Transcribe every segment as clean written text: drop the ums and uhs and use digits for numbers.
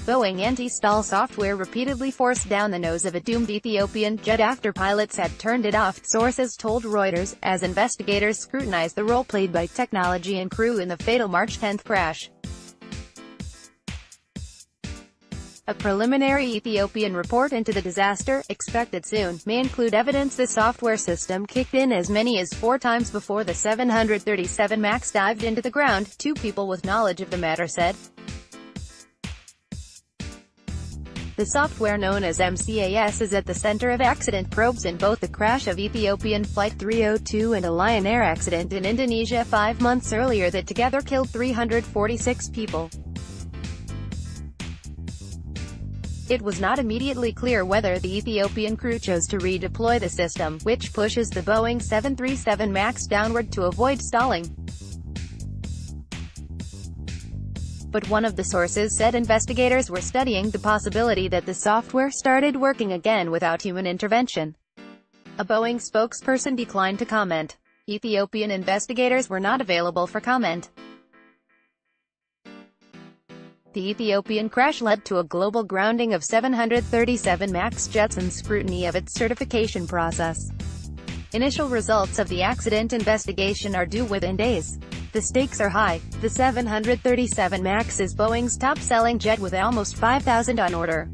Boeing anti-stall software repeatedly forced down the nose of a doomed Ethiopian jet after pilots had turned it off, sources told Reuters, as investigators scrutinized the role played by technology and crew in the fatal March 10 crash. A preliminary Ethiopian report into the disaster, expected soon, may include evidence the software system kicked in as many as 4 times before the 737 MAX dived into the ground, 2 people with knowledge of the matter said. The software known as MCAS is at the center of accident probes in both the crash of Ethiopian Flight 302 and a Lion Air accident in Indonesia 5 months earlier that together killed 346 people. It was not immediately clear whether the Ethiopian crew chose to redeploy the system, which pushes the Boeing 737 MAX downward to avoid stalling. But one of the sources said investigators were studying the possibility that the software started working again without human intervention. A Boeing spokesperson declined to comment. Ethiopian investigators were not available for comment. The Ethiopian crash led to a global grounding of 737 MAX jets and scrutiny of its certification process. Initial results of the accident investigation are due within days. The stakes are high. The 737 MAX is Boeing's top-selling jet with almost 5,000 on order.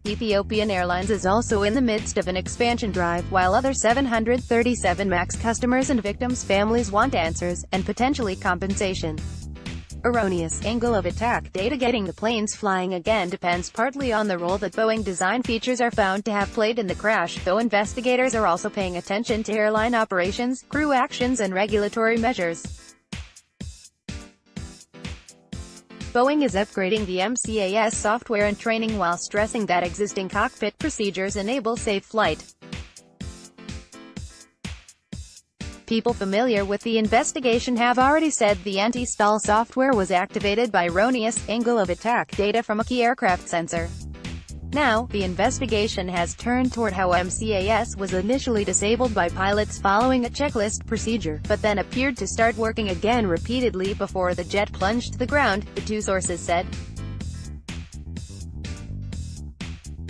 Ethiopian Airlines is also in the midst of an expansion drive, while other 737 MAX customers and victims' families want answers, and potentially compensation. Erroneous angle of attack data. Getting the planes flying again depends partly on the role that Boeing design features are found to have played in the crash, though investigators are also paying attention to airline operations, crew actions and regulatory measures. Boeing is upgrading the MCAS software and training while stressing that existing cockpit procedures enable safe flight. People familiar with the investigation have already said the anti-stall software was activated by erroneous angle of attack data from a key aircraft sensor. Now, the investigation has turned toward how MCAS was initially disabled by pilots following a checklist procedure, but then appeared to start working again repeatedly before the jet plunged to the ground, the 2 sources said.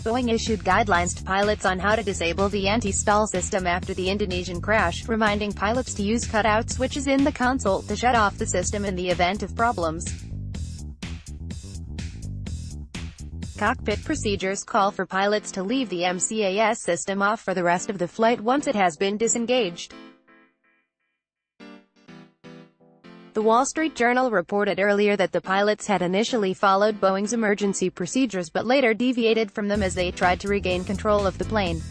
Boeing issued guidelines to pilots on how to disable the anti-stall system after the Indonesian crash, reminding pilots to use cutout switches in the console to shut off the system in the event of problems. Cockpit procedures call for pilots to leave the MCAS system off for the rest of the flight once it has been disengaged. The Wall Street Journal reported earlier that the pilots had initially followed Boeing's emergency procedures but later deviated from them as they tried to regain control of the plane.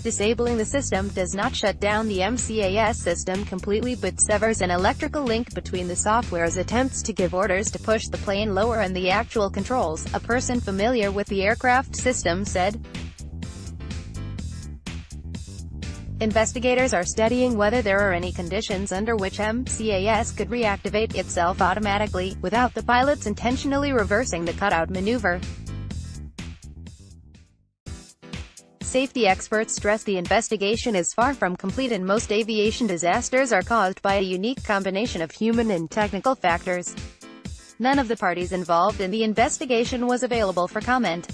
Disabling the system does not shut down the MCAS system completely but severs an electrical link between the software's attempts to give orders to push the plane lower and the actual controls, a person familiar with the aircraft system said. Investigators are studying whether there are any conditions under which MCAS could reactivate itself automatically, without the pilots intentionally reversing the cutout maneuver. Safety experts stress the investigation is far from complete and most aviation disasters are caused by a unique combination of human and technical factors. None of the parties involved in the investigation was available for comment.